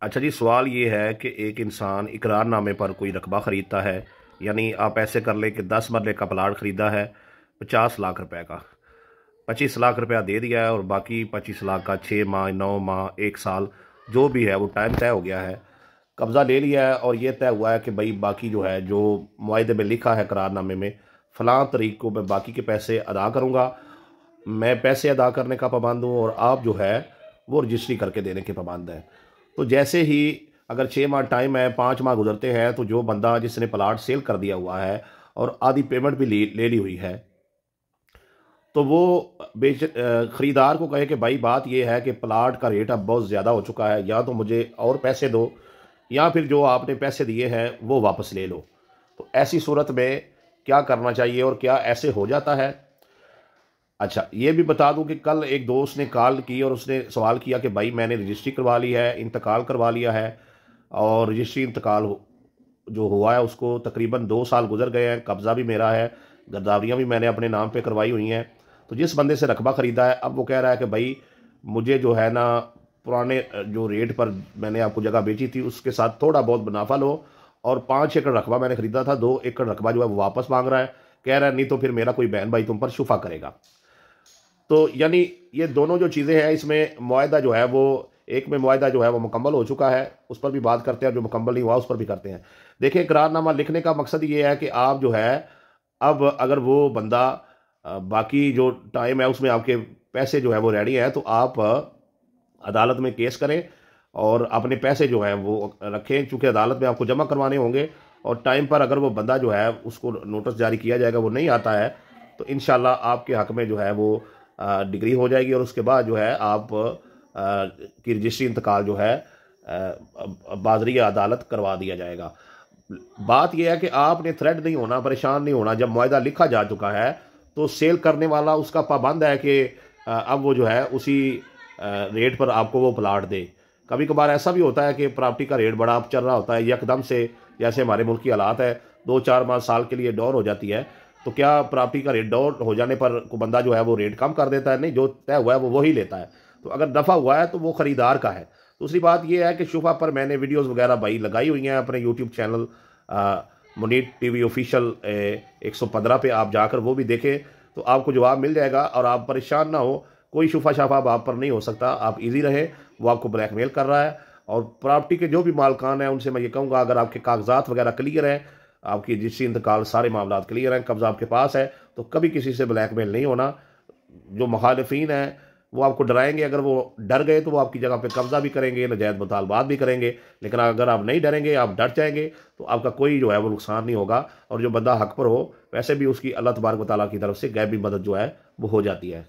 अच्छा जी, सवाल ये है कि एक इंसान इकरारनामे पर कोई रकबा ख़रीदता है, यानी आप ऐसे कर लें कि 10 मरले का प्लाट ख़रीदा है 50 लाख रुपए का, 25 लाख रुपया दे दिया है और बाकी 25 लाख का 6 माह 9 माह 1 साल जो भी है वो टाइम तय हो गया है, कब्ज़ा ले लिया है और ये तय हुआ है कि भाई बाकी जो है जो मुआहदे में लिखा है करारनामे में फ़लाँ तारीख को मैं बाकी के पैसे अदा करूँगा। मैं पैसे अदा करने का पाबंद हूँ और आप जो है वो रजिस्ट्री करके देने के पाबंद हैं। तो जैसे ही अगर 6 माह टाइम है, 5 माह गुजरते हैं, तो जो बंदा जिसने प्लाट सेल कर दिया हुआ है और आधी पेमेंट भी ले ली हुई है, तो वो ख़रीदार को कहे कि भाई बात ये है कि प्लाट का रेट अब बहुत ज़्यादा हो चुका है, या तो मुझे और पैसे दो या फिर जो आपने पैसे दिए हैं वो वापस ले लो। तो ऐसी सूरत में क्या करना चाहिए और क्या ऐसे हो जाता है? अच्छा, ये भी बता दूं कि कल एक दोस्त ने कॉल की और उसने सवाल किया कि भाई मैंने रजिस्ट्री करवा ली है, इंतकाल करवा लिया है और रजिस्ट्री इंतकाल जो हुआ है उसको तकरीबन 2 साल गुजर गए हैं, कब्ज़ा भी मेरा है, गिरदावरियाँ भी मैंने अपने नाम पे करवाई हुई हैं। तो जिस बंदे से रकबा ख़रीदा है अब वो कह रहा है कि भाई मुझे जो है ना पुराने जो रेट पर मैंने आपको जगह बेची थी उसके साथ थोड़ा बहुत मुनाफा लो, और 5 एकड़ रकबा मैंने ख़रीदा था, 2 एकड़ रकबा जो है वो वापस मांग रहा है। कह रहा है नहीं तो फिर मेरा कोई बहन भाई तुम पर शुफा करेगा। तो यानी ये दोनों जो चीज़ें हैं इसमें मुआहदा जो है वो, एक में मुआहदा जो है वो मुकम्मल हो चुका है, उस पर भी बात करते हैं, और जो मुकम्मल नहीं हुआ उस पर भी करते हैं। देखिए, इकरारनामा लिखने का मकसद ये है कि आप जो है अब अगर वो बंदा बाकी जो टाइम है उसमें आपके पैसे जो है वो रेडी है, तो आप अदालत में केस करें और अपने पैसे जो हैं वो रखें, चूँकि अदालत में आपको जमा करवाने होंगे। और टाइम पर अगर वो बंदा जो है उसको नोटिस जारी किया जाएगा, वो नहीं आता है, तो इंशाल्लाह आपके हक़ में जो है वो डिग्री हो जाएगी और उसके बाद जो है आप की रजिस्ट्री इंतकाल जो है बाज़री अदालत करवा दिया जाएगा। बात यह है कि आपने थ्रेड नहीं होना, परेशान नहीं होना। जब मुआहदा लिखा जा चुका है तो सेल करने वाला उसका पाबंद है कि अब वो जो है उसी रेट पर आपको वो प्लाट दे। कभी कभार ऐसा भी होता है कि प्रॉपर्टी का रेट बड़ा चल रहा होता है, यकदम से जैसे हमारे मुल्क की हालात है 2-4 माह साल के लिए डाउन हो जाती है, तो क्या प्रॉपर्टी का रेट डाउन हो जाने पर को बंदा जो है वो रेट कम कर देता है? नहीं, जो तय हुआ है वो वही लेता है। तो अगर दफ़ा हुआ है तो वो ख़रीदार का है। दूसरी बात यह है कि शुफा पर मैंने वीडियोज़ वगैरह भाई लगाई हुई हैं अपने YouTube channel Munir TV official 115 पे आप जाकर वो भी देखें, तो आपको जवाब मिल जाएगा और आप परेशान ना हो। कोई शुफा शाफा आप पर नहीं हो सकता, आप इजी रहें। वो आपको ब्लैकमेल कर रहा है। और प्रॉपर्टी के जो भी मालकान हैं उनसे मैं ये कहूँगा, अगर आपके कागजात वगैरह क्लियर हैं, आपकी रजिस्ट्री इंतकाल सारे मामला क्लियर हैं, कब्जा आपके पास है, तो कभी किसी से ब्लैकमेल नहीं होना। जो मुखालिफिन हैं वो आपको डराएंगे, अगर वो डर गए तो वो आपकी जगह पे कब्जा भी करेंगे, नजायज़ मुतालबात भी करेंगे। लेकिन अगर आप नहीं डरेंगे, आप डर जाएंगे, तो आपका कोई जो है वो नुकसान नहीं होगा। और जो बंदा हक पर हो, वैसे भी उसकी अल्लाह तबारक व तआला की तरफ से गैबी मदद जो है वो हो जाती है।